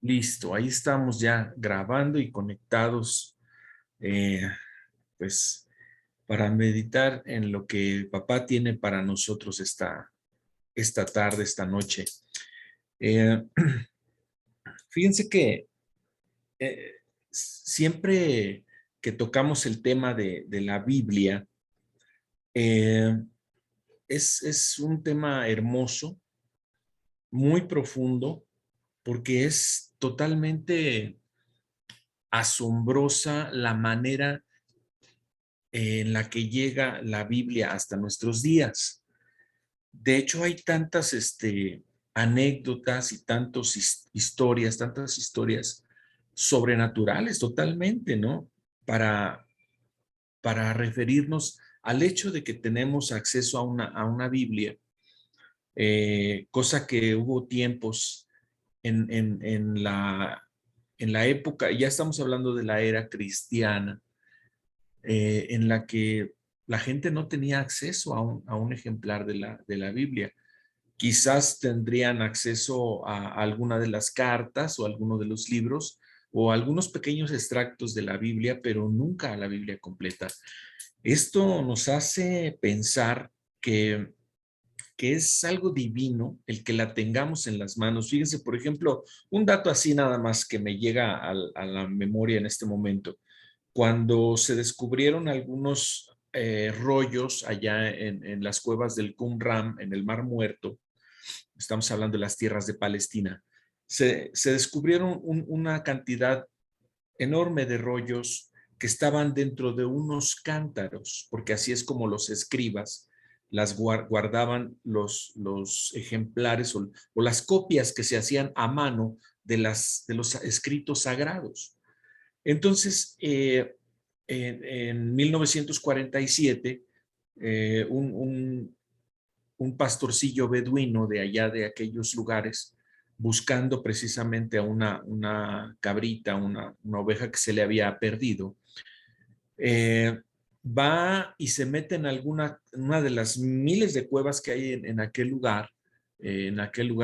Listo, ahí estamos ya grabando y conectados, eh, pues, para meditar en lo que papá tiene para nosotros esta tarde, esta noche. Eh, Fíjense que siempre que tocamos el tema de la Biblia, eh, es un tema hermoso, muy profundo, porque es totalmente asombrosa la manera en la que llega la Biblia hasta nuestros días. De hecho, hay tantas anécdotas y tantas historias sobrenaturales totalmente, ¿no? Para, para referirnos al hecho de que tenemos acceso a una Biblia, cosa que hubo tiempos en la época, ya estamos hablando de la era cristiana, en la que la gente no tenía acceso a un ejemplar de la Biblia. Quizás tendrían acceso a alguna de las cartas o alguno de los libros o algunos pequeños extractos de la Biblia, pero nunca a la Biblia completa. Esto nos hace pensar que es algo divino el que la tengamos en las manos. Fíjense, por ejemplo, un dato así nada más que me llega a la memoria en este momento. Cuando se descubrieron algunos rollos allá en las cuevas del Qumran, en el Mar Muerto, estamos hablando de las tierras de Palestina, se descubrieron una cantidad enorme de rollos que estaban dentro de unos cántaros, porque así es como los escribas guardaban los ejemplares o las copias que se hacían a mano de los escritos sagrados. Entonces, en 1947, un pastorcillo beduino de allá de aquellos lugares, buscando precisamente a una cabrita, una oveja que se le había perdido, eh, va y se mete en una de las miles de cuevas que hay en aquel lugar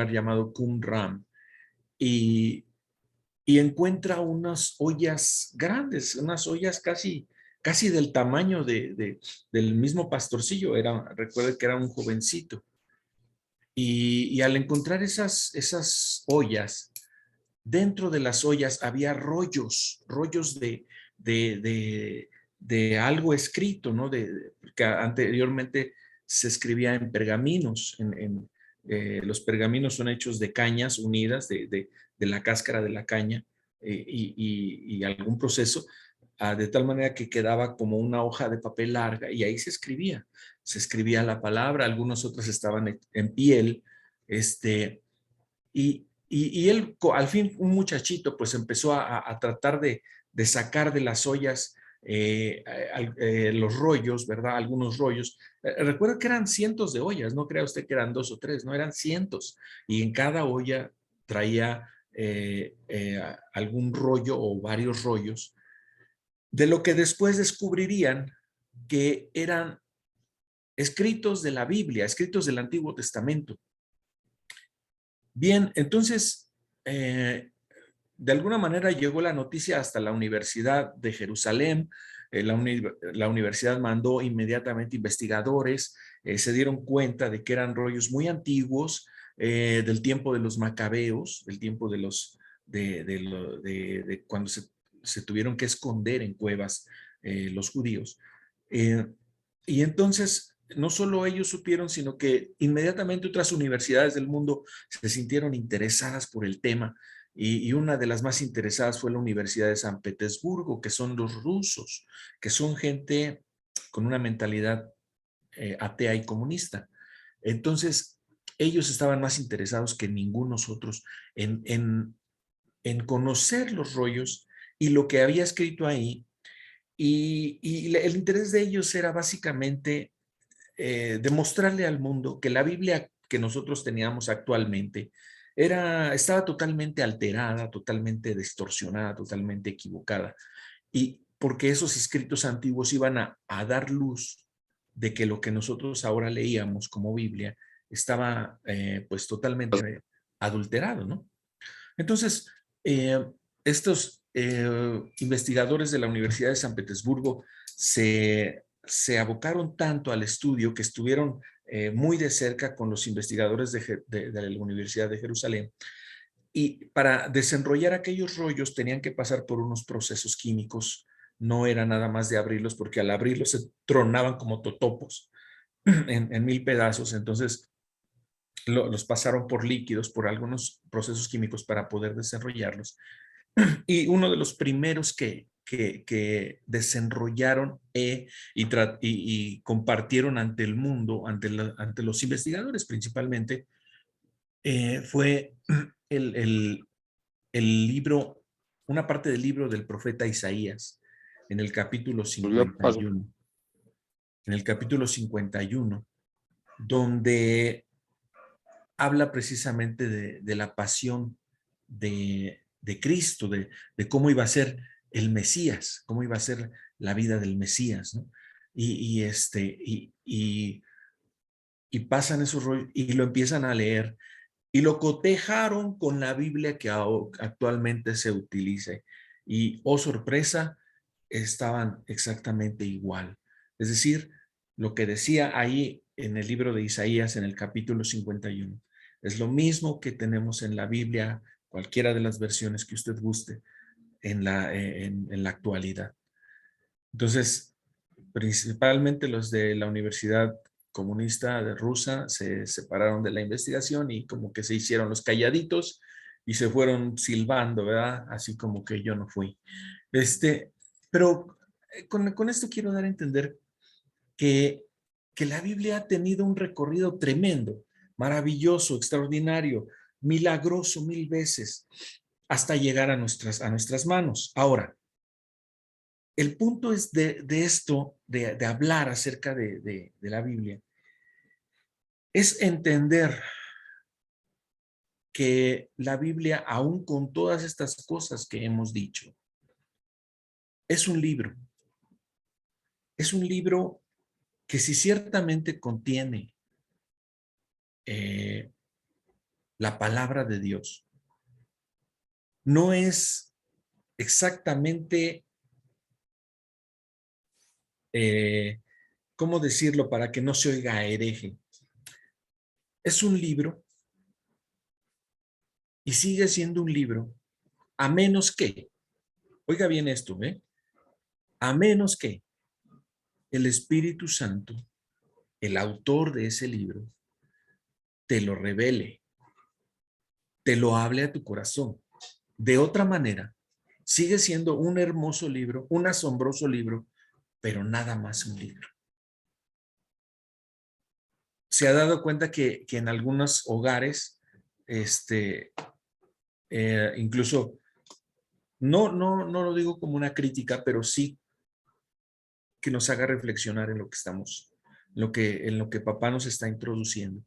llamado Qumran, y, y encuentra unas ollas grandes, unas ollas casi del tamaño del mismo pastorcillo. Recuerde que era un jovencito. Y al encontrar esas ollas, dentro de las ollas había rollos de, de, de algo escrito, ¿no? Que anteriormente se escribía en pergaminos. Los pergaminos son hechos de cañas unidas, de la cáscara de la caña y algún proceso, de tal manera que quedaba como una hoja de papel larga y ahí se escribía la palabra, algunos otros estaban en piel, y él, al fin, un muchachito, pues empezó a tratar de sacar de las ollas los rollos, ¿verdad? Algunos rollos. Recuerda que eran cientos de ollas, no crea usted que eran dos o tres, no, eran cientos. Y en cada olla traía algún rollo o varios rollos, de lo que después descubrirían que eran escritos de la Biblia, escritos del Antiguo Testamento. Bien, entonces, de alguna manera llegó la noticia hasta la Universidad de Jerusalén. La universidad mandó inmediatamente investigadores, se dieron cuenta de que eran rollos muy antiguos, del tiempo de los macabeos, del tiempo de cuando se tuvieron que esconder en cuevas los judíos. Eh, y entonces, no solo ellos supieron, sino que inmediatamente otras universidades del mundo se sintieron interesadas por el tema, y una de las más interesadas fue la Universidad de San Petersburgo, que son los rusos, que son gente con una mentalidad atea y comunista. Entonces, ellos estaban más interesados que ningunos otros en conocer los rollos y lo que había escrito ahí, y el interés de ellos era básicamente demostrarle al mundo que la Biblia que nosotros teníamos actualmente estaba totalmente alterada, totalmente distorsionada, totalmente equivocada. Y porque esos escritos antiguos iban a dar luz de que lo que nosotros ahora leíamos como Biblia estaba pues totalmente adulterado, ¿no? Entonces, Eh, estos investigadores de la Universidad de San Petersburgo se abocaron tanto al estudio que estuvieron muy de cerca con los investigadores de la Universidad de Jerusalén, y para desenrollar aquellos rollos tenían que pasar por unos procesos químicos. No era nada más de abrirlos, porque al abrirlos se tronaban como totopos en mil pedazos. Entonces los pasaron por líquidos, por algunos procesos químicos para poder desarrollarlos. Y uno de los primeros que desenrollaron y compartieron ante el mundo, ante los investigadores principalmente, fue el, el, el libro, una parte del libro del profeta Isaías, en el capítulo Volvió, pasó. 51, en el capítulo 51, donde habla precisamente de la pasión de Cristo, de cómo iba a ser el Mesías, cómo iba a ser la vida del Mesías, ¿no? Y pasan esos rollos y lo empiezan a leer y lo cotejaron con la Biblia que actualmente se utiliza. Y, oh sorpresa, estaban exactamente igual. Es decir, lo que decía ahí en el libro de Isaías, en el capítulo 51, es lo mismo que tenemos en la Biblia, cualquiera de las versiones que usted guste, en la actualidad. Entonces, principalmente los de la Universidad Comunista de Rusia se separaron de la investigación y como que se hicieron los calladitos y se fueron silbando, ¿verdad? Así como que yo no fui. Pero con esto quiero dar a entender que, que la Biblia ha tenido un recorrido tremendo, maravilloso, extraordinario, milagroso mil veces, hasta llegar a nuestras manos. Ahora, el punto es de esto, de hablar acerca de la Biblia, es entender que la Biblia, aún con todas estas cosas que hemos dicho, es un libro. Es un libro que si ciertamente contiene eh, la palabra de Dios, no es exactamente, eh, ¿cómo decirlo para que no se oiga hereje? Es un libro y sigue siendo un libro, a menos que, oiga bien esto, ¿eh? A menos que el Espíritu Santo, el autor de ese libro, te lo revele, te lo hable a tu corazón. De otra manera, sigue siendo un hermoso libro, un asombroso libro, pero nada más un libro. Se ha dado cuenta que en algunos hogares, incluso, no lo digo como una crítica, pero sí que nos haga reflexionar en lo que estamos, en lo que papá nos está introduciendo.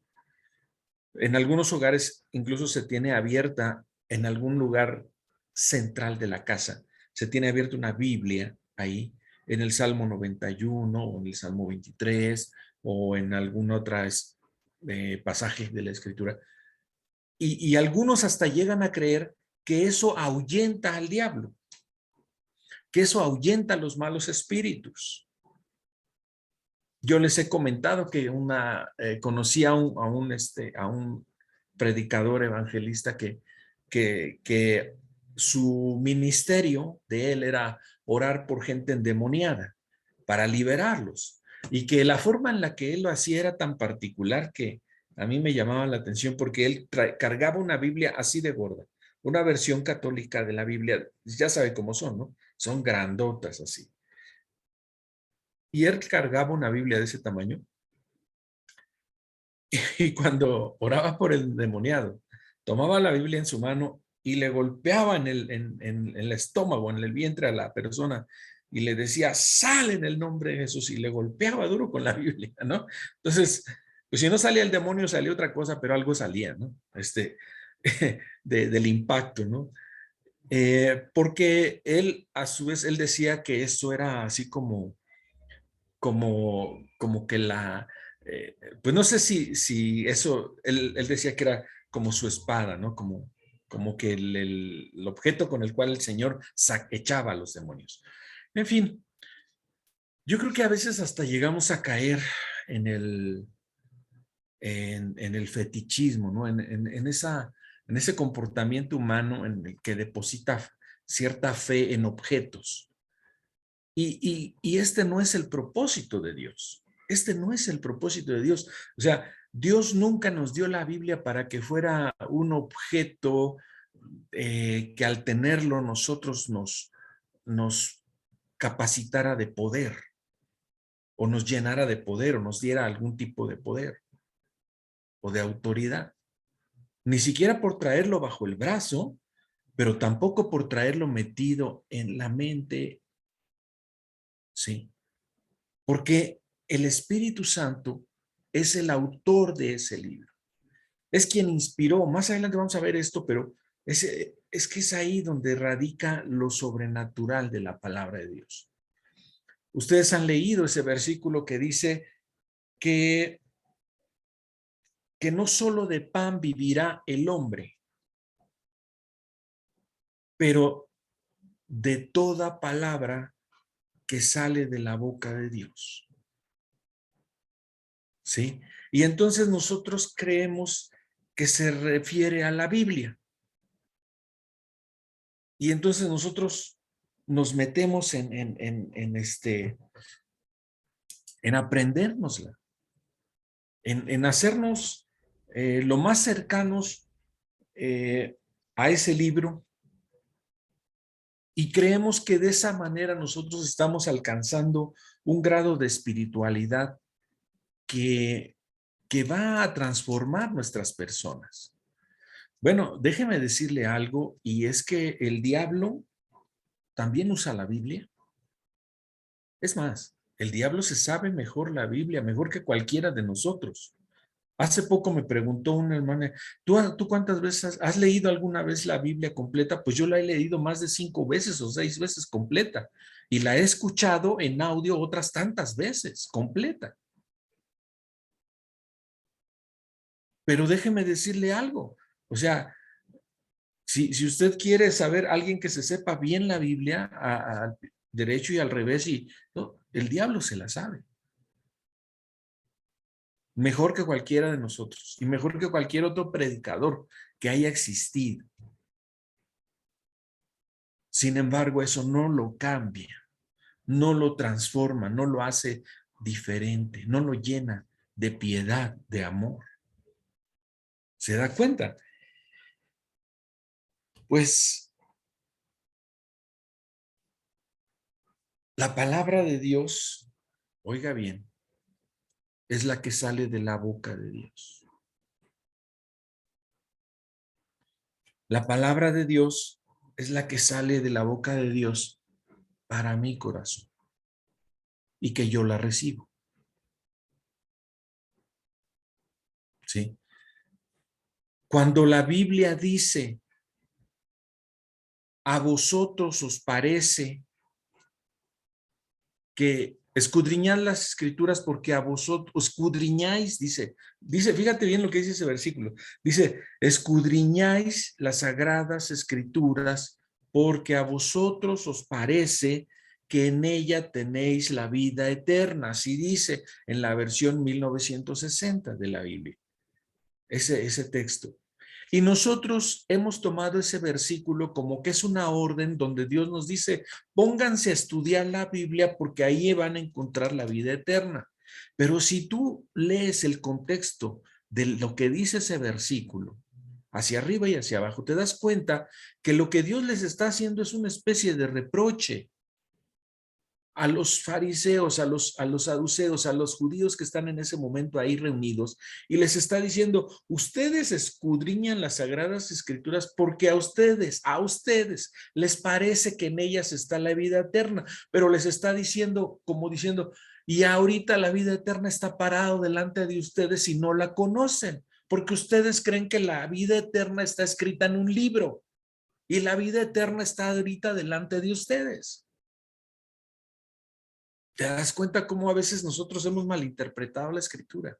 En algunos hogares incluso se tiene abierta en algún lugar central de la casa, se tiene abierta una Biblia ahí, en el Salmo 91 o en el Salmo 23 o en algún otro pasaje de la Escritura. Y algunos hasta llegan a creer que eso ahuyenta al diablo, que eso ahuyenta a los malos espíritus. Yo les he comentado que conocí a un predicador evangelista que su ministerio de él era orar por gente endemoniada para liberarlos, y que la forma en la que él lo hacía era tan particular que a mí me llamaba la atención, porque él cargaba una Biblia así de gorda, una versión católica de la Biblia, ya sabe cómo son, ¿no? Son grandotas así. Y él cargaba una Biblia de ese tamaño y cuando oraba por el endemoniado, tomaba la Biblia en su mano y le golpeaba en el estómago, en el vientre a la persona y le decía, sale en el nombre de Jesús, y le golpeaba duro con la Biblia, ¿no? Entonces, pues si no salía el demonio, salía otra cosa, pero algo salía, ¿no? Del impacto, ¿no? Porque él, a su vez, él decía que eso era así como que pues no sé si eso, él decía que era como su espada, ¿no? como que el objeto con el cual el Señor echaba a los demonios. En fin, yo creo que a veces hasta llegamos a caer en el fetichismo, ¿no? En ese comportamiento humano en el que deposita cierta fe en objetos. Y este no es el propósito de Dios. Este no es el propósito de Dios. O sea, Dios nunca nos dio la Biblia para que fuera un objeto que al tenerlo nosotros nos capacitara de poder o nos llenara de poder o nos diera algún tipo de poder o de autoridad. Ni siquiera por traerlo bajo el brazo, pero tampoco por traerlo metido en la mente, ¿sí? Porque el Espíritu Santo es el autor de ese libro. Es quien inspiró. Más adelante vamos a ver esto, pero es que es ahí donde radica lo sobrenatural de la palabra de Dios. Ustedes han leído ese versículo que dice que no solo de pan vivirá el hombre, pero de toda palabra que sale de la boca de Dios. ¿Sí? Y entonces nosotros creemos que se refiere a la Biblia. Y entonces nosotros nos metemos en aprendérnosla, en hacernos lo más cercanos a ese libro, y creemos que de esa manera nosotros estamos alcanzando un grado de espiritualidad que va a transformar nuestras personas. Bueno, déjeme decirle algo, y es que el diablo también usa la Biblia. Es más, el diablo se sabe mejor la Biblia, mejor que cualquiera de nosotros. Hace poco me preguntó una hermana, ¿tú cuántas veces has leído alguna vez la Biblia completa? Pues yo la he leído más de 5 veces o 6 veces completa, y la he escuchado en audio otras tantas veces completa. Pero déjeme decirle algo, o sea, si usted quiere saber alguien que se sepa bien la Biblia, al derecho y al revés, ¿no? El diablo se la sabe. Mejor que cualquiera de nosotros y mejor que cualquier otro predicador que haya existido. Sin embargo, eso no lo cambia, no lo transforma, no lo hace diferente, no lo llena de piedad, de amor. ¿Se da cuenta? Pues la palabra de Dios, oiga bien, es la que sale de la boca de Dios. La palabra de Dios es la que sale de la boca de Dios para mi corazón y que yo la recibo. ¿Sí? Cuando la Biblia dice, a vosotros os parece que escudriñad las escrituras porque a vosotros escudriñáis, dice, fíjate bien lo que dice ese versículo, dice, escudriñáis las sagradas escrituras porque a vosotros os parece que en ella tenéis la vida eterna, así dice en la versión 1960 de la Biblia, ese texto. Y nosotros hemos tomado ese versículo como que es una orden donde Dios nos dice, pónganse a estudiar la Biblia porque ahí van a encontrar la vida eterna. Pero si tú lees el contexto de lo que dice ese versículo, hacia arriba y hacia abajo, te das cuenta que lo que Dios les está haciendo es una especie de reproche a los fariseos, a los saduceos, a los judíos que están en ese momento ahí reunidos, y les está diciendo, ustedes escudriñan las sagradas escrituras porque a ustedes les parece que en ellas está la vida eterna, pero les está diciendo, como diciendo, y ahorita la vida eterna está parado delante de ustedes y no la conocen, porque ustedes creen que la vida eterna está escrita en un libro y la vida eterna está ahorita delante de ustedes. ¿Te das cuenta cómo a veces nosotros hemos malinterpretado la escritura?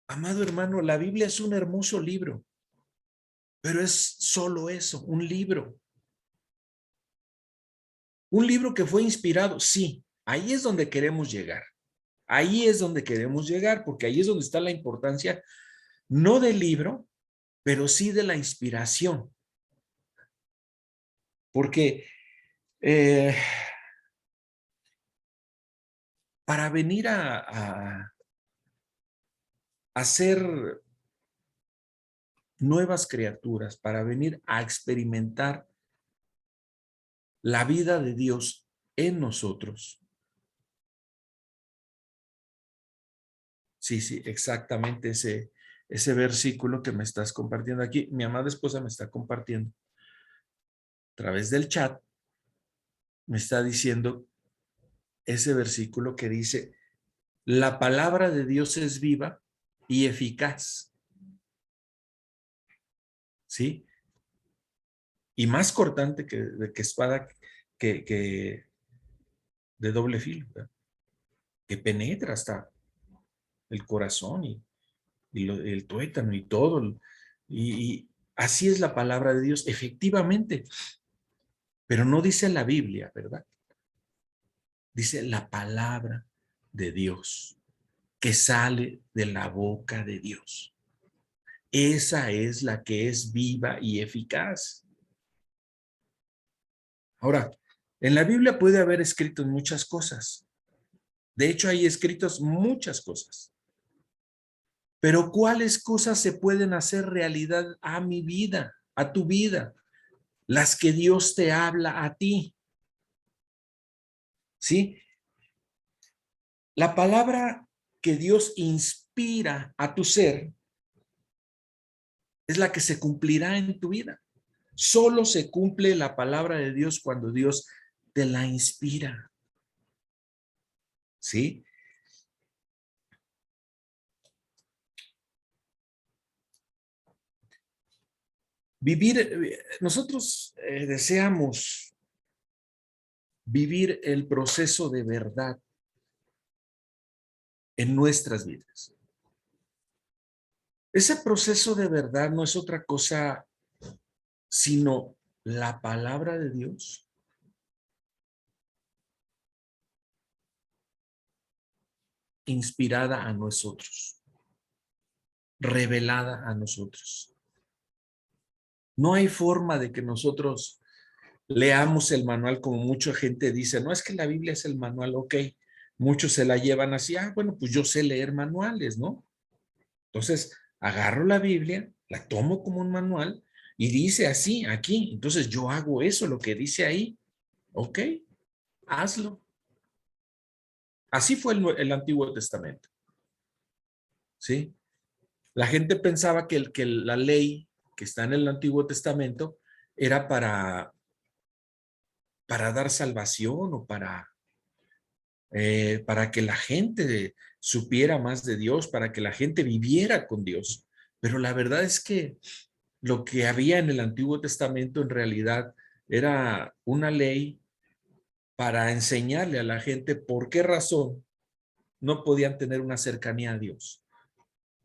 Amado hermano, la Biblia es un hermoso libro. pero es solo eso, un libro. Un libro que fue inspirado, sí, ahí es donde queremos llegar. Ahí es donde queremos llegar, porque ahí es donde está la importancia, no del libro, pero sí de la inspiración. Porque eh, para venir a ser nuevas criaturas, para venir a experimentar la vida de Dios en nosotros. Sí, sí, exactamente ese versículo que me estás compartiendo aquí. Mi amada esposa me está compartiendo a través del chat, me está diciendo ese versículo que dice, la palabra de Dios es viva y eficaz, ¿sí? Y más cortante que espada que de doble filo, ¿verdad? Que penetra hasta el corazón el tuétano y todo. Y así es la palabra de Dios, efectivamente. Pero no dice la Biblia, ¿verdad? Dice la palabra de Dios, que sale de la boca de Dios. Esa es la que es viva y eficaz. Ahora, en la Biblia puede haber escritos muchas cosas. De hecho, hay escritos muchas cosas. Pero ¿cuáles cosas se pueden hacer realidad a mi vida, a tu vida? Las que Dios te habla a ti. ¿Sí? La palabra que Dios inspira a tu ser es la que se cumplirá en tu vida. Solo se cumple la palabra de Dios cuando Dios te la inspira. ¿Sí? Vivir, nosotros deseamos vivir el proceso de verdad en nuestras vidas. Ese proceso de verdad no es otra cosa sino la palabra de Dios inspirada a nosotros, revelada a nosotros. No hay forma de que nosotros leamos el manual como mucha gente dice, no es que la Biblia es el manual, ok, muchos se la llevan así, bueno, pues yo sé leer manuales, ¿no? Entonces, agarro la Biblia, la tomo como un manual y dice así, aquí, entonces yo hago eso, lo que dice ahí, ok, hazlo. Así fue el Antiguo Testamento, ¿sí? La gente pensaba que la ley que está en el Antiguo Testamento era para dar salvación o para que la gente supiera más de Dios, para que la gente viviera con Dios. Pero la verdad es que lo que había en el Antiguo Testamento en realidad era una ley para enseñarle a la gente por qué razón no podían tener una cercanía a Dios.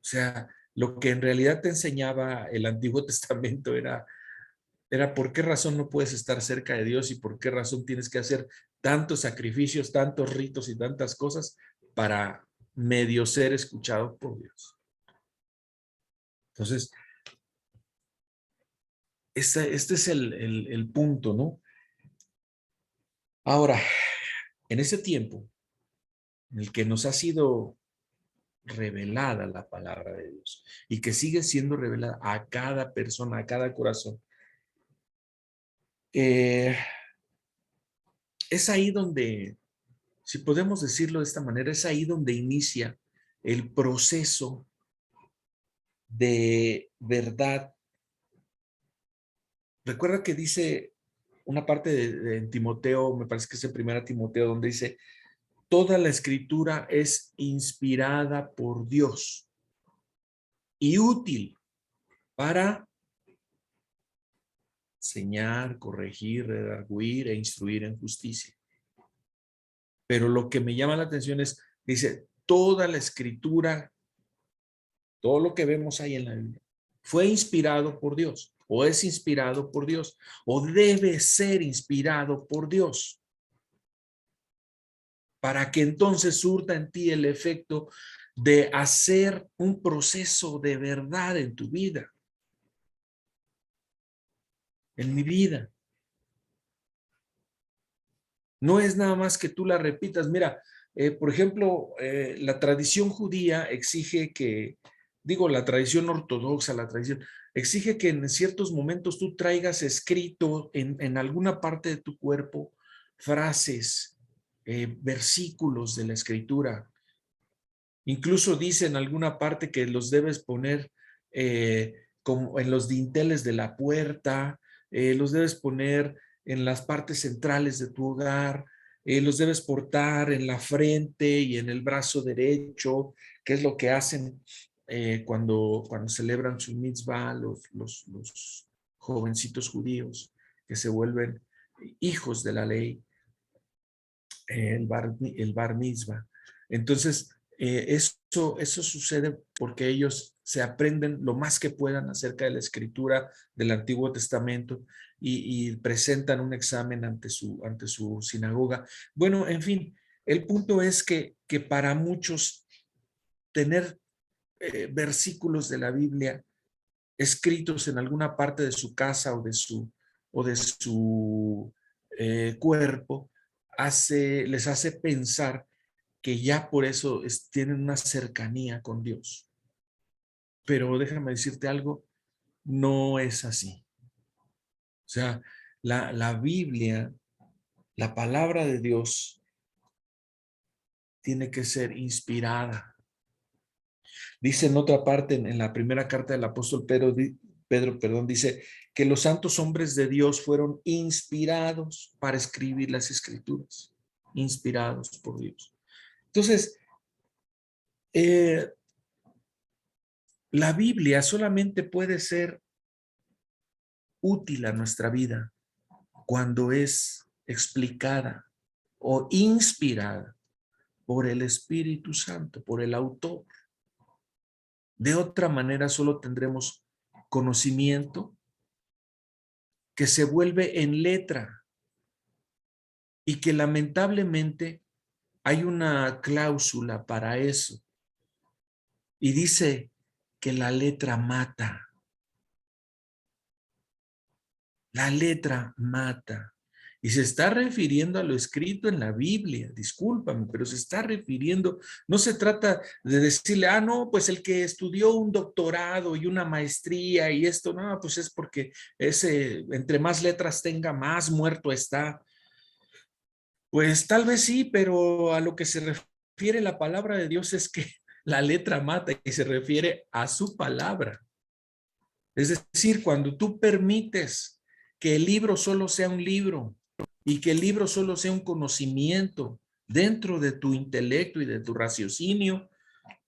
O sea, lo que en realidad te enseñaba el Antiguo Testamento era por qué razón no puedes estar cerca de Dios y por qué razón tienes que hacer tantos sacrificios, tantos ritos y tantas cosas para medio ser escuchado por Dios. Entonces, este es el punto, ¿no? Ahora, en ese tiempo en el que nos ha sido revelada la palabra de Dios y que sigue siendo revelada a cada persona, a cada corazón, eh, es ahí donde, si podemos decirlo de esta manera, es ahí donde inicia el proceso de verdad. Recuerda que dice una parte de Timoteo, me parece que es en primera Timoteo, donde dice, toda la escritura es inspirada por Dios y útil para enseñar, corregir, redarguir e instruir en justicia. Pero lo que me llama la atención es, dice, toda la escritura, todo lo que vemos ahí en la Biblia, fue inspirado por Dios, o es inspirado por Dios, o debe ser inspirado por Dios, para que entonces surta en ti el efecto de hacer un proceso de verdad en tu vida, en mi vida. No es nada más que tú la repitas. Mira, por ejemplo, la tradición judía exige que, digo, la tradición ortodoxa, la tradición, exige que en ciertos momentos tú traigas escrito en alguna parte de tu cuerpo frases, versículos de la escritura. Incluso dice en alguna parte que los debes poner como en los dinteles de la puerta, los debes poner en las partes centrales de tu hogar, los debes portar en la frente y en el brazo derecho, que es lo que hacen cuando celebran su mitzvah los jovencitos judíos que se vuelven hijos de la ley, el bar mitzvah. Entonces, eso sucede porque ellos se aprenden lo más que puedan acerca de la escritura del Antiguo Testamento y presentan un examen ante su sinagoga. Bueno, en fin, el punto es que para muchos tener versículos de la Biblia escritos en alguna parte de su casa o de su cuerpo les hace pensar que ya por eso tienen una cercanía con Dios. Pero déjame decirte algo, no es así. O sea, la Biblia, la palabra de Dios, tiene que ser inspirada. Dice en otra parte, en la primera carta del apóstol Pedro, dice que los santos hombres de Dios fueron inspirados para escribir las escrituras, inspirados por Dios. Entonces, la Biblia solamente puede ser útil a nuestra vida cuando es explicada o inspirada por el Espíritu Santo, por el autor. De otra manera solo tendremos conocimiento que se vuelve en letra y que lamentablemente hay una cláusula para eso y dice que la letra mata. La letra mata. Y se está refiriendo a lo escrito en la Biblia, discúlpame, pero se está refiriendo, no se trata de decirle, no, pues el que estudió un doctorado y una maestría y esto, no, pues es porque ese, entre más letras tenga, más muerto está. Pues tal vez sí, pero a lo que se refiere la palabra de Dios es que la letra mata y se refiere a su palabra. Es decir, cuando tú permites que el libro solo sea un libro y que el libro solo sea un conocimiento dentro de tu intelecto y de tu raciocinio,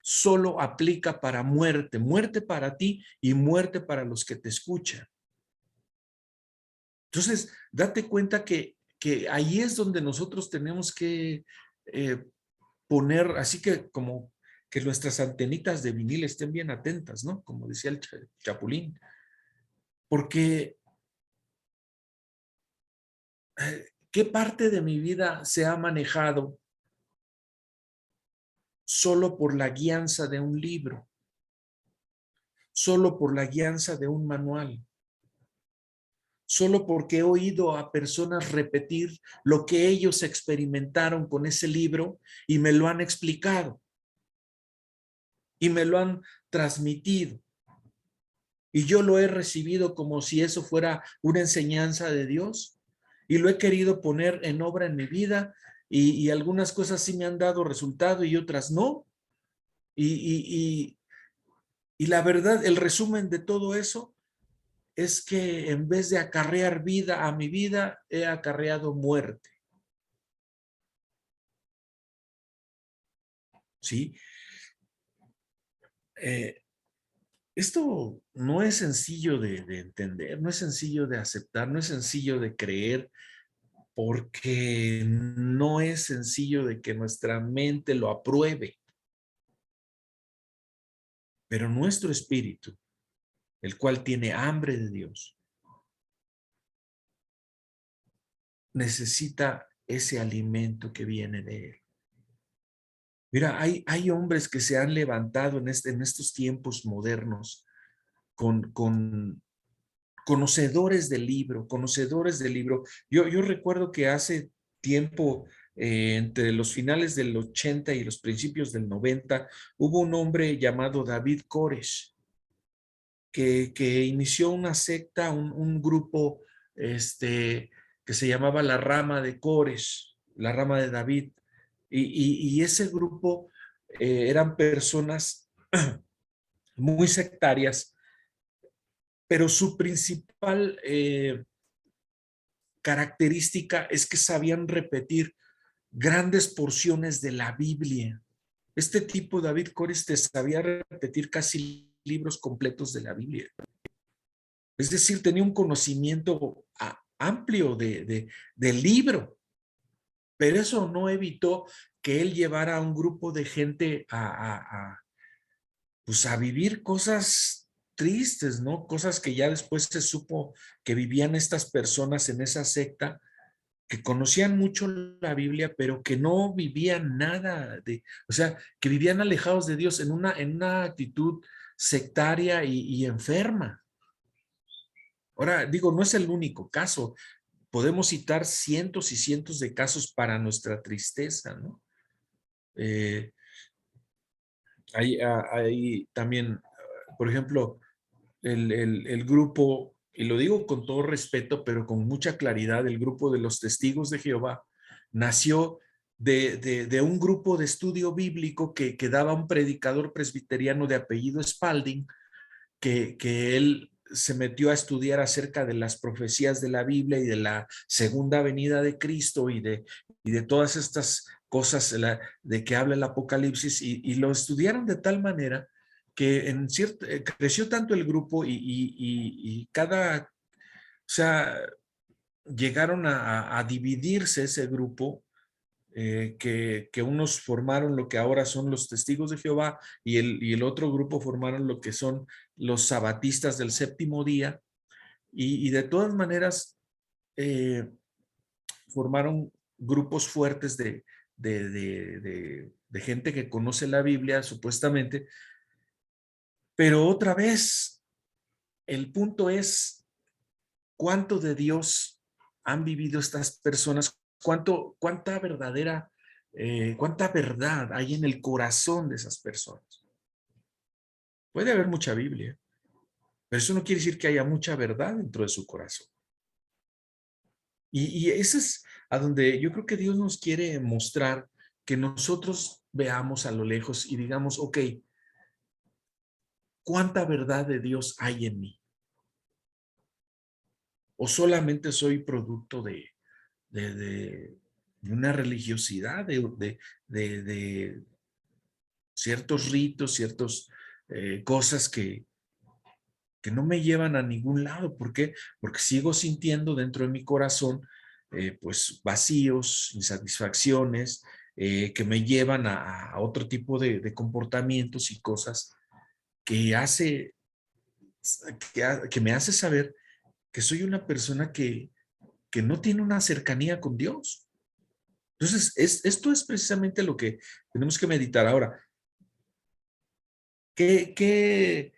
solo aplica para muerte, muerte para ti y muerte para los que te escuchan. Entonces, date cuenta que ahí es donde nosotros tenemos que poner, así que como que nuestras antenitas de vinil estén bien atentas, ¿no? Como decía el Chapulín. Porque ¿qué parte de mi vida se ha manejado solo por la guianza de un libro, solo por la guianza de un manual, solo porque he oído a personas repetir lo que ellos experimentaron con ese libro y me lo han explicado y me lo han transmitido? Y yo lo he recibido como si eso fuera una enseñanza de Dios y lo he querido poner en obra en mi vida y algunas cosas sí me han dado resultado y otras no. Y, y la verdad, el resumen de todo eso es que en vez de acarrear vida a mi vida, he acarreado muerte. ¿Sí? Eh, Esto no es sencillo de entender, no es sencillo de aceptar, no es sencillo de creer, porque no es sencillo de que nuestra mente lo apruebe. Pero nuestro espíritu el cual tiene hambre de Dios, necesita ese alimento que viene de Él. Mira, hay hombres que se han levantado en estos tiempos modernos con conocedores del libro. Yo recuerdo que hace tiempo, entre los finales del 80 y los principios del 90, hubo un hombre llamado David Koresh, que inició una secta, un grupo que se llamaba la rama de Koresh, la rama de David. Y ese grupo eran personas muy sectarias, pero su principal característica es que sabían repetir grandes porciones de la Biblia. Este tipo, David Koresh, te sabía repetir casi libros completos de la Biblia. Es decir, tenía un conocimiento amplio del libro, pero eso no evitó que él llevara a un grupo de gente pues a vivir cosas tristes, ¿no? Cosas que ya después se supo que vivían estas personas en esa secta, que conocían mucho la Biblia, pero que no vivían nada o sea, que vivían alejados de Dios en una actitud sectaria y enferma. Ahora, digo, no es el único caso. Podemos citar cientos y cientos de casos para nuestra tristeza, ¿no? Eh, hay también, por ejemplo, el grupo, y lo digo con todo respeto, pero con mucha claridad, el grupo de los Testigos de Jehová nació de un grupo de estudio bíblico que daba un predicador presbiteriano de apellido Spalding, que él se metió a estudiar acerca de las profecías de la Biblia y de la segunda venida de Cristo y de todas estas cosas de que habla el Apocalipsis, y lo estudiaron de tal manera que creció tanto el grupo y cada, o sea, llegaron a dividirse ese grupo, que unos formaron lo que ahora son los Testigos de Jehová y el otro grupo formaron lo que son los Sabatistas del Séptimo Día, y de todas maneras eh, formaron grupos fuertes de gente que conoce la Biblia supuestamente, pero otra vez el punto es cuánto de Dios han vivido estas personas, cuánta verdad hay en el corazón de esas personas. Puede haber mucha Biblia, pero eso no quiere decir que haya mucha verdad dentro de su corazón. Y ese es a donde yo creo que Dios nos quiere mostrar, que nosotros veamos a lo lejos y digamos, ok, ¿cuánta verdad de Dios hay en mí? ¿O solamente soy producto de, de, de una religiosidad, de ciertos ritos, ciertas cosas que no me llevan a ningún lado? ¿Por qué? Porque sigo sintiendo dentro de mi corazón pues vacíos, insatisfacciones, que me llevan a otro tipo de comportamientos y cosas que que me hace saber que soy una persona que no tiene una cercanía con Dios. Entonces, esto es precisamente lo que tenemos que meditar ahora. ¿Qué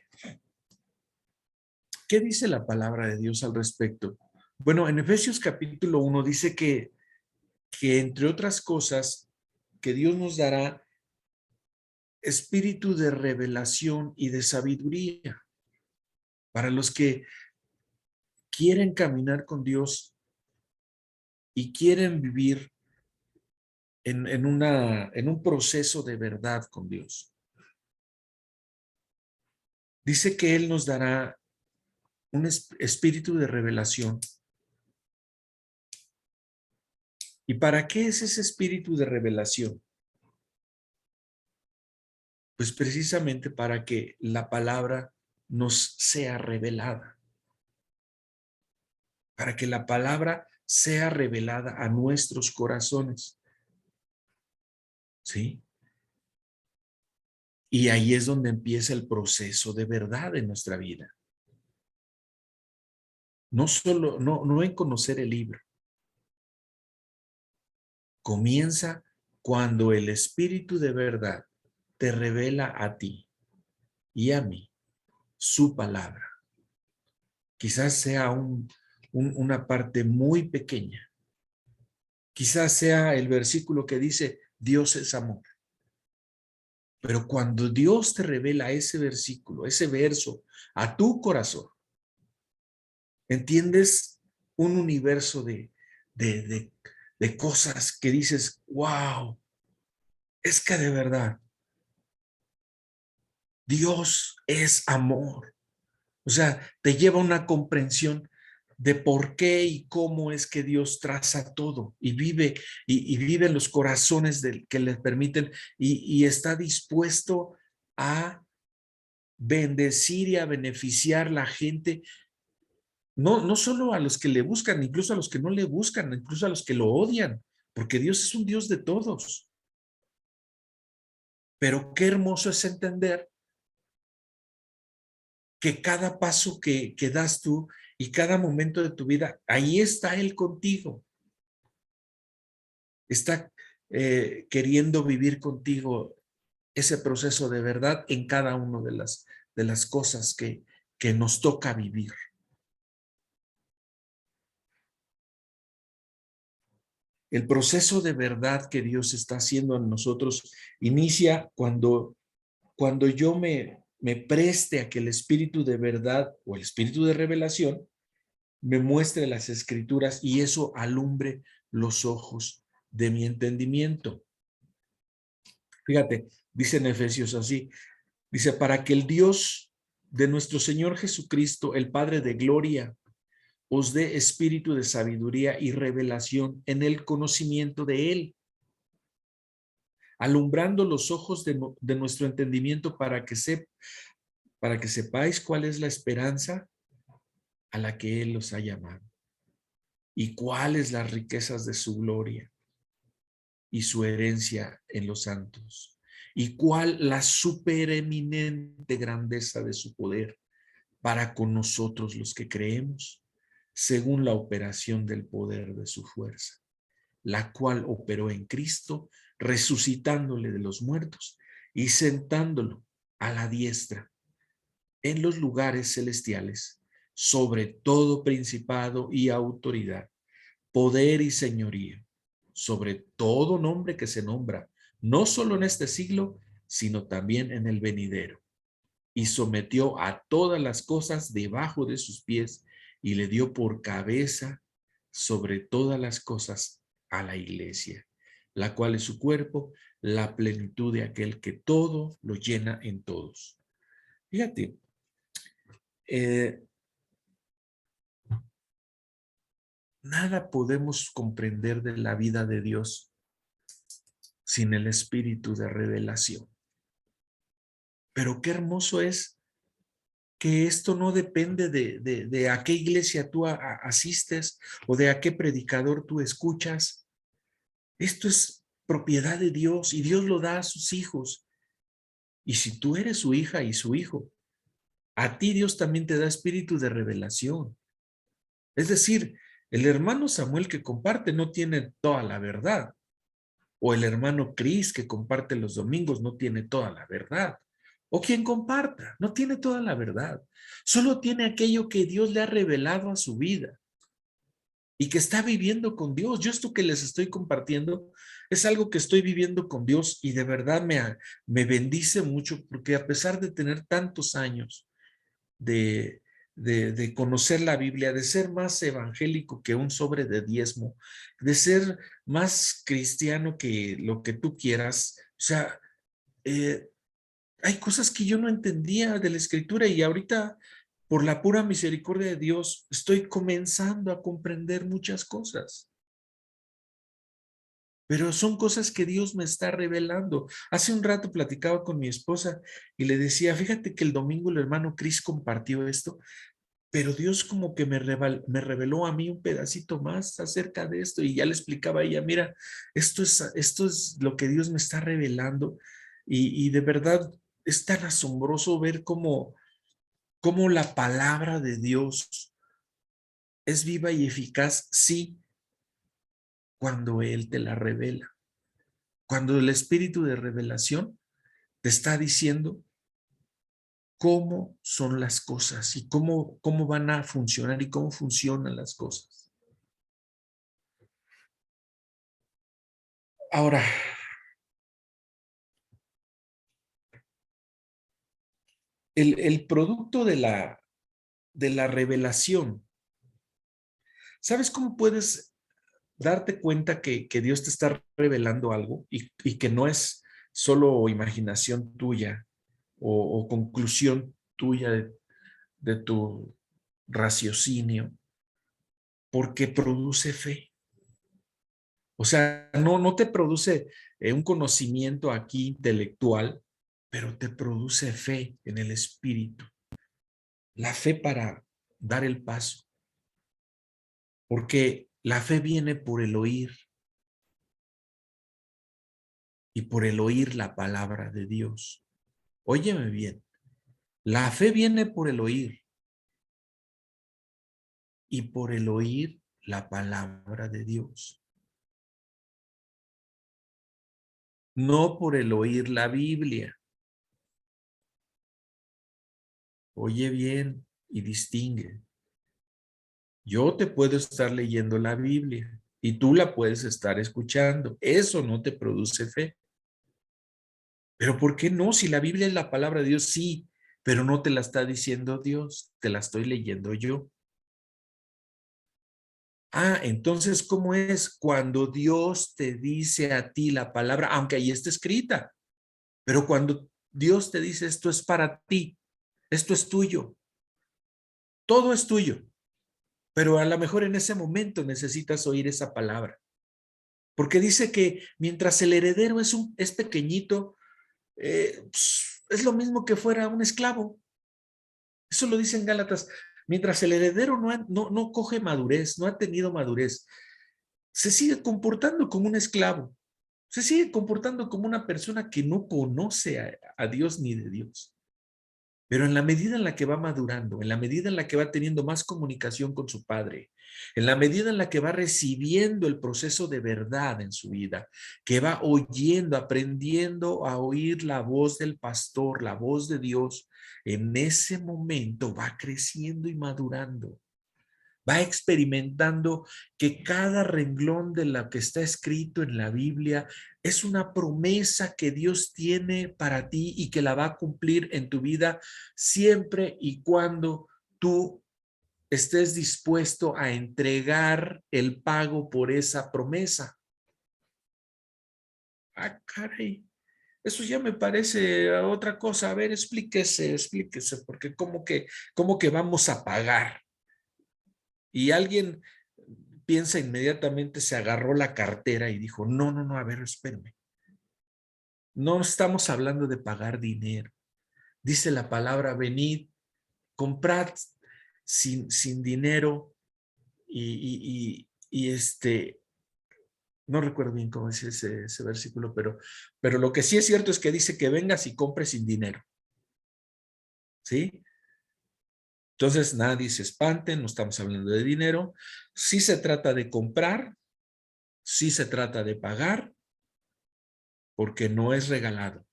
dice la palabra de Dios al respecto? Bueno, en Efesios capítulo 1 dice que entre otras cosas, que Dios nos dará espíritu de revelación y de sabiduría para los que quieren caminar con Dios y quieren vivir en un proceso de verdad con Dios. Dice que Él nos dará un espíritu de revelación. ¿Y para qué es ese espíritu de revelación? Pues precisamente para que la palabra nos sea revelada, para que la palabra sea revelada a nuestros corazones. ¿Sí? Y ahí es donde empieza el proceso de verdad en nuestra vida. no en conocer el libro. Comienza cuando el Espíritu de verdad te revela a ti y a mí su palabra. Quizás sea una parte muy pequeña. Quizás sea el versículo que dice, Dios es amor. Pero cuando Dios te revela ese versículo, ese verso a tu corazón, entiendes un universo de, de, de cosas que dices, wow, es que de verdad, Dios es amor. O sea, te lleva a una comprensión de por qué y cómo es que Dios traza todo y vive y vive en los corazones que le permiten y está dispuesto a bendecir y a beneficiar la gente, no solo a los que le buscan, incluso a los que no le buscan, incluso a los que lo odian, porque Dios es un Dios de todos. Pero qué hermoso es entender que cada paso que das tú y cada momento de tu vida, ahí está Él contigo. Está queriendo vivir contigo ese proceso de verdad en cada una de las cosas que nos toca vivir. El proceso de verdad que Dios está haciendo en nosotros inicia cuando yo me preste a que el Espíritu de verdad o el Espíritu de revelación me muestre las escrituras y eso alumbre los ojos de mi entendimiento. Fíjate, dice en Efesios así, dice, para que el Dios de nuestro Señor Jesucristo, el Padre de gloria, os dé espíritu de sabiduría y revelación en el conocimiento de Él, alumbrando los ojos de nuestro entendimiento para que sepáis cuál es la esperanza a la que Él los ha llamado y cuáles las riquezas de su gloria y su herencia en los santos y cuál la supereminente grandeza de su poder para con nosotros los que creemos, según la operación del poder de su fuerza, la cual operó en Cristo, resucitándole de los muertos y sentándolo a la diestra en los lugares celestiales, sobre todo principado y autoridad, poder y señoría, sobre todo nombre que se nombra, no solo en este siglo, sino también en el venidero. Y sometió a todas las cosas debajo de sus pies y le dio por cabeza sobre todas las cosas a la iglesia, la cual es su cuerpo, la plenitud de aquel que todo lo llena en todos. Fíjate, eh, nada podemos comprender de la vida de Dios sin el espíritu de revelación. Pero qué hermoso es que esto no depende de a qué iglesia tú asistes o de a qué predicador tú escuchas. Esto es propiedad de Dios y Dios lo da a sus hijos. Y si tú eres su hija y su hijo, a ti Dios también te da espíritu de revelación. Es decir, el hermano Samuel que comparte no tiene toda la verdad. O el hermano Cris que comparte los domingos no tiene toda la verdad. O quien comparta, no tiene toda la verdad. Solo tiene aquello que Dios le ha revelado a su vida y que está viviendo con Dios. Yo esto que les estoy compartiendo es algo que estoy viviendo con Dios y de verdad me bendice mucho porque a pesar de tener tantos años de, de conocer la Biblia, de ser más evangélico que un sobre de diezmo, de ser más cristiano que lo que tú quieras. O sea, eh, hay cosas que yo no entendía de la escritura y ahorita, por la pura misericordia de Dios, estoy comenzando a comprender muchas cosas. Pero son cosas que Dios me está revelando. Hace un rato platicaba con mi esposa y le decía, fíjate que el domingo el hermano Chris compartió esto, pero Dios como que me reveló a mí un pedacito más acerca de esto y ya le explicaba a ella, mira, esto es lo que Dios me está revelando y de verdad es tan asombroso ver cómo la palabra de Dios es viva y eficaz, sí, cuando Él te la revela. Cuando el espíritu de revelación te está diciendo cómo son las cosas y cómo van a funcionar y cómo funcionan las cosas. Ahora, el producto de la revelación, ¿sabes cómo puedes darte cuenta que Dios te está revelando algo y que no es solo imaginación tuya o conclusión tuya de tu raciocinio? Porque produce fe. O sea, no te produce un conocimiento aquí intelectual, pero te produce fe en el espíritu. La fe para dar el paso. Porque la fe viene por el oír y por el oír la palabra de Dios. Óyeme bien, la fe viene por el oír y por el oír la palabra de Dios. No por el oír la Biblia. Oye bien y distingue. Yo te puedo estar leyendo la Biblia y tú la puedes estar escuchando. Eso no te produce fe. Pero ¿por qué no? Si la Biblia es la palabra de Dios, sí, pero no te la está diciendo Dios, te la estoy leyendo yo. Ah, entonces, ¿cómo es cuando Dios te dice a ti la palabra, aunque ahí está escrita? Pero cuando Dios te dice esto es para ti, esto es tuyo, todo es tuyo, pero a lo mejor en ese momento necesitas oír esa palabra. Porque dice que mientras el heredero es pequeñito, es lo mismo que fuera un esclavo. Eso lo dice en Gálatas. Mientras el heredero no coge madurez, no ha tenido madurez, se sigue comportando como un esclavo, se sigue comportando como una persona que no conoce a Dios ni de Dios. Pero en la medida en la que va madurando, en la medida en la que va teniendo más comunicación con su padre, en la medida en la que va recibiendo el proceso de verdad en su vida, que va oyendo, aprendiendo a oír la voz del pastor, la voz de Dios, en ese momento va creciendo y madurando. Va experimentando que cada renglón de lo que está escrito en la Biblia es una promesa que Dios tiene para ti y que la va a cumplir en tu vida siempre y cuando tú estés dispuesto a entregar el pago por esa promesa. Ah, caray, eso ya me parece otra cosa. A ver, explíquese, porque cómo que vamos a pagar. Y alguien piensa inmediatamente, se agarró la cartera y dijo, no, a ver, espérame. No estamos hablando de pagar dinero. Dice la palabra, venid, comprad sin dinero no recuerdo bien cómo es ese versículo, pero lo que sí es cierto es que dice que vengas y compres sin dinero. ¿Sí? Entonces nadie se espante, no estamos hablando de dinero. Sí se trata de comprar, sí se trata de pagar, porque no es regalado,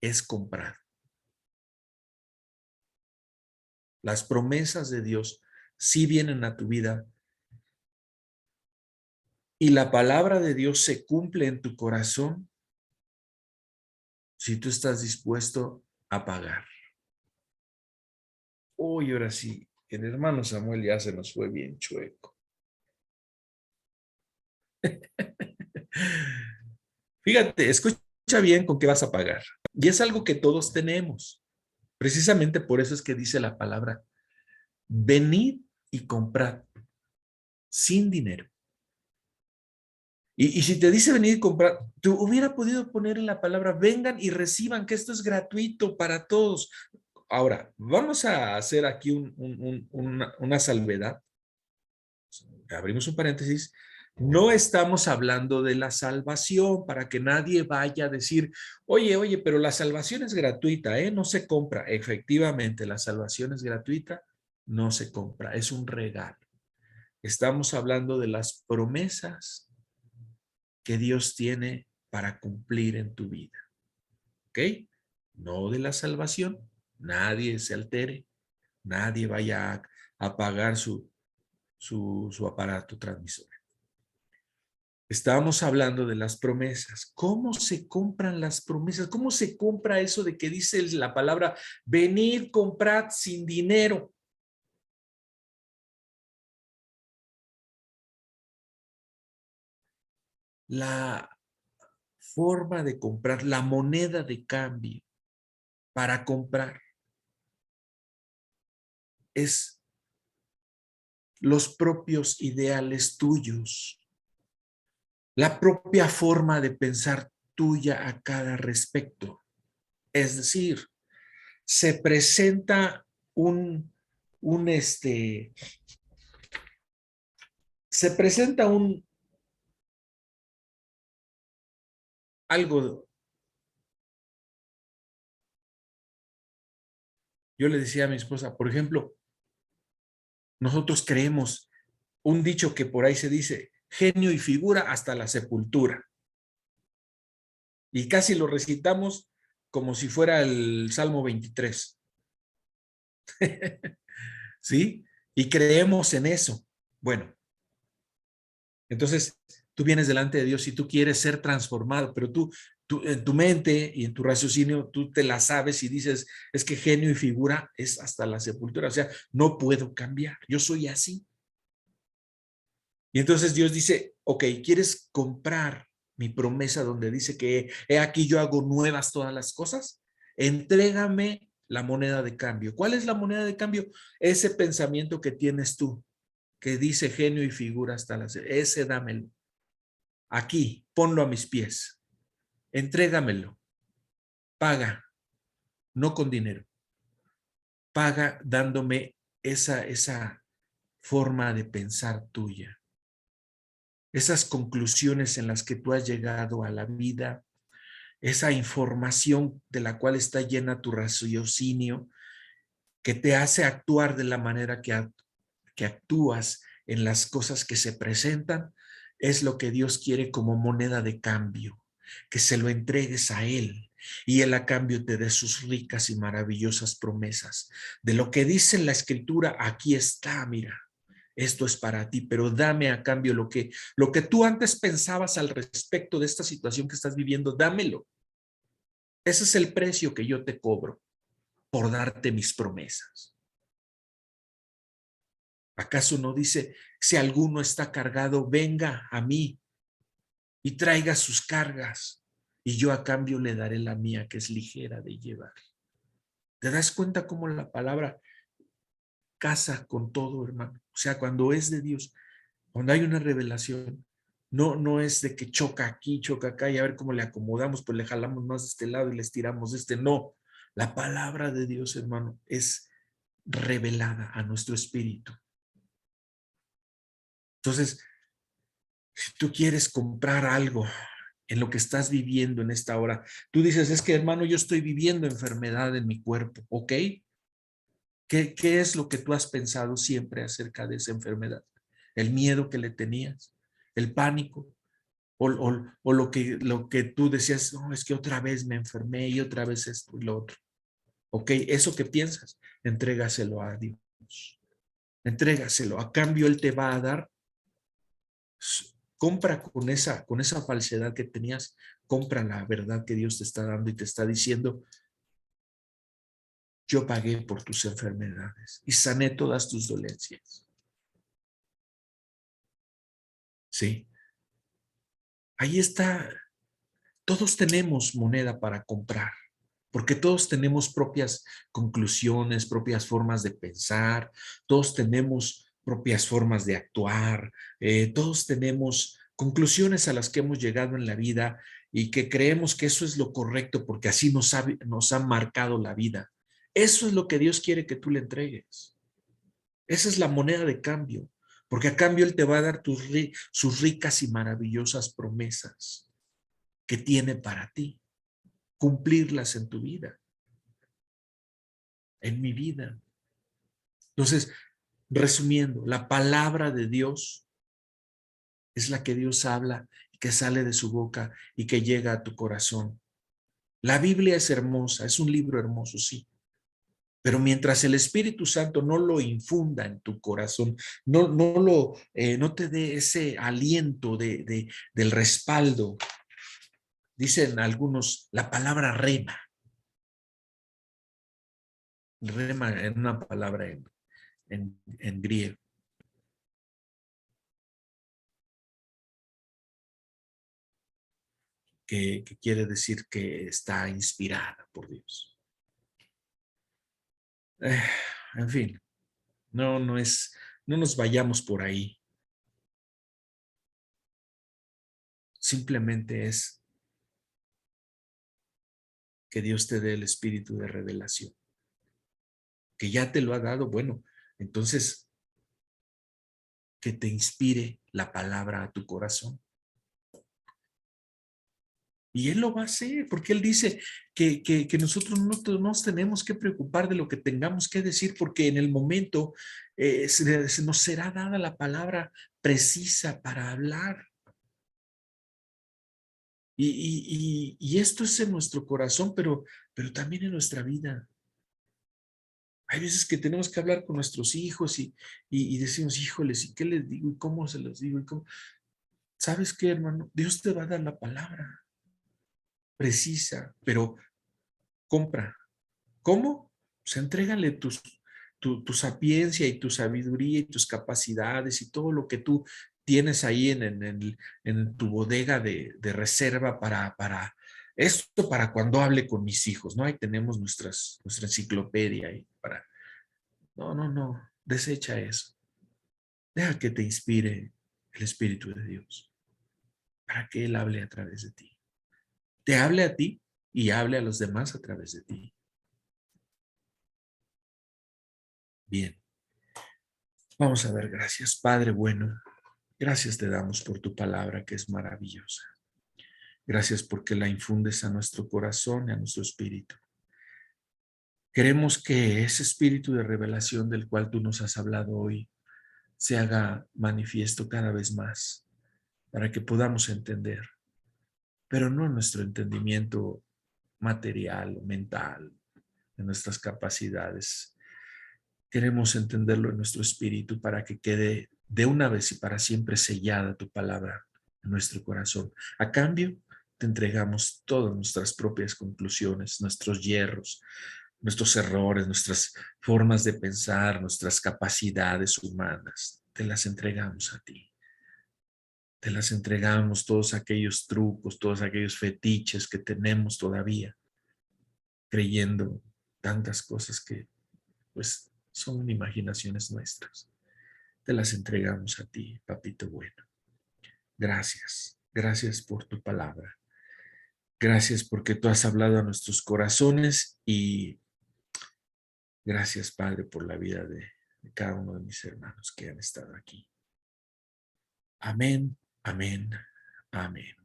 es comprado. Las promesas de Dios sí vienen a tu vida y la palabra de Dios se cumple en tu corazón si tú estás dispuesto a pagar. Uy, ahora sí, el hermano Samuel ya se nos fue bien chueco. Fíjate, escucha bien con qué vas a pagar. Y es algo que todos tenemos. Precisamente por eso es que dice la palabra, venid y comprad sin dinero. Y si te dice venir y comprar, tú hubiera podido poner en la palabra, vengan y reciban, que esto es gratuito para todos. Ahora, vamos a hacer aquí una salvedad. Abrimos un paréntesis. No estamos hablando de la salvación para que nadie vaya a decir, oye, pero la salvación es gratuita, ¿eh? No se compra. Efectivamente, la salvación es gratuita no se compra, es un regalo. Estamos hablando de las promesas que Dios tiene para cumplir en tu vida. ¿Ok? No de la salvación. Nadie se altere. Nadie vaya a apagar su aparato transmisor. Estábamos hablando de las promesas. ¿Cómo se compran las promesas? ¿Cómo se compra eso de que dice la palabra, venid, comprad sin dinero? La forma de comprar, la moneda de cambio para comprar es los propios ideales tuyos, la propia forma de pensar tuya a cada respecto. Es decir, se presenta un se presenta algo. Yo le decía a mi esposa, por ejemplo, nosotros creemos un dicho que por ahí se dice, genio y figura hasta la sepultura. Y casi lo recitamos como si fuera el Salmo 23. ¿Sí? Y creemos en eso. Bueno, entonces tú vienes delante de Dios y tú quieres ser transformado, pero tú en tu mente y en tu raciocinio, tú te la sabes y dices, es que genio y figura es hasta la sepultura. O sea, no puedo cambiar. Yo soy así. Y entonces Dios dice, ok, ¿quieres comprar mi promesa donde dice que he aquí yo hago nuevas todas las cosas? Entrégame la moneda de cambio. ¿Cuál es la moneda de cambio? Ese pensamiento que tienes tú, que dice genio y figura hasta la... Ese dámelo. Aquí, ponlo a mis pies. Entrégamelo. Paga, no con dinero. Paga dándome esa forma de pensar tuya. Esas conclusiones en las que tú has llegado a la vida, esa información de la cual está llena tu raciocinio, que te hace actuar de la manera que actúas en las cosas que se presentan, es lo que Dios quiere como moneda de cambio, que se lo entregues a Él y Él a cambio te dé sus ricas y maravillosas promesas. De lo que dice la Escritura, aquí está, mira. Esto es para ti, pero dame a cambio lo que tú antes pensabas al respecto de esta situación que estás viviendo, dámelo. Ese es el precio que yo te cobro por darte mis promesas. ¿Acaso no dice, si alguno está cargado, venga a mí y traiga sus cargas y yo a cambio le daré la mía que es ligera de llevar? ¿Te das cuenta cómo la palabra casa con todo, hermano? O sea, cuando es de Dios, cuando hay una revelación, no es de que choca aquí, choca acá y a ver cómo le acomodamos, pues le jalamos más de este lado y le estiramos de este. No, la palabra de Dios, hermano, es revelada a nuestro espíritu. Entonces, si tú quieres comprar algo en lo que estás viviendo en esta hora, tú dices, es que hermano, yo estoy viviendo enfermedad en mi cuerpo, ¿ok? ¿Qué es lo que tú has pensado siempre acerca de esa enfermedad? ¿El miedo que le tenías? ¿El pánico? ¿O lo que tú decías, no, es que otra vez me enfermé y otra vez esto y lo otro? ¿Ok? Eso que piensas, entrégaselo a Dios. Entrégaselo. A cambio, Él te va a dar. Compra con esa falsedad que tenías, compra la verdad que Dios te está dando y te está diciendo, yo pagué por tus enfermedades y sané todas tus dolencias. Sí, ahí está. Todos tenemos moneda para comprar, porque todos tenemos propias conclusiones, propias formas de pensar, todos tenemos propias formas de actuar, todos tenemos conclusiones a las que hemos llegado en la vida y que creemos que eso es lo correcto porque así nos ha marcado la vida. Eso es lo que Dios quiere que tú le entregues. Esa es la moneda de cambio, porque a cambio Él te va a dar sus ricas y maravillosas promesas que tiene para ti, cumplirlas en tu vida, en mi vida. Entonces, resumiendo, la palabra de Dios es la que Dios habla, que sale de su boca y que llega a tu corazón. La Biblia es hermosa, es un libro hermoso, sí. Pero mientras el Espíritu Santo no lo infunda en tu corazón, no te dé ese aliento del respaldo, dicen algunos la palabra rema. Rema en una palabra en griego, que quiere decir que está inspirada por Dios. Eh, en fin, no nos vayamos por ahí. Simplemente es que Dios te dé el espíritu de revelación, que ya te lo ha dado. Bueno, entonces que te inspire la palabra a tu corazón. Y Él lo va a hacer, porque Él dice que nosotros no nos tenemos que preocupar de lo que tengamos que decir, porque en el momento se nos será dada la palabra precisa para hablar. Y esto es en nuestro corazón, pero también en nuestra vida. Hay veces que tenemos que hablar con nuestros hijos y decimos, híjoles, ¿y qué les digo? ¿Y cómo se los digo? ¿Y cómo? ¿Sabes qué, hermano? Dios te va a dar la palabra precisa, pero compra. ¿Cómo? Pues entrégale tu sapiencia y tu sabiduría y tus capacidades y todo lo que tú tienes ahí en tu bodega de reserva para esto, para cuando hable con mis hijos, ¿no? Ahí tenemos nuestra enciclopedia ahí para... No, desecha eso. Deja que te inspire el Espíritu de Dios para que Él hable a través de ti. Te hable a ti y hable a los demás a través de ti. Bien, vamos a ver, gracias, Padre bueno. Gracias te damos por tu palabra que es maravillosa. Gracias porque la infundes a nuestro corazón y a nuestro espíritu. Queremos que ese espíritu de revelación del cual tú nos has hablado hoy se haga manifiesto cada vez más para que podamos entender, pero no nuestro entendimiento material o mental, de nuestras capacidades. Queremos entenderlo en nuestro espíritu para que quede de una vez y para siempre sellada tu palabra en nuestro corazón. A cambio, te entregamos todas nuestras propias conclusiones, nuestros hierros, nuestros errores, nuestras formas de pensar, nuestras capacidades humanas. Te las entregamos a ti. Te las entregamos todos aquellos trucos, todos aquellos fetiches que tenemos todavía, creyendo tantas cosas que pues son imaginaciones nuestras. Te las entregamos a ti, papito bueno. Gracias, gracias por tu palabra. Gracias porque tú has hablado a nuestros corazones y gracias, Padre, por la vida de cada uno de mis hermanos que han estado aquí. Amén, amén, amén.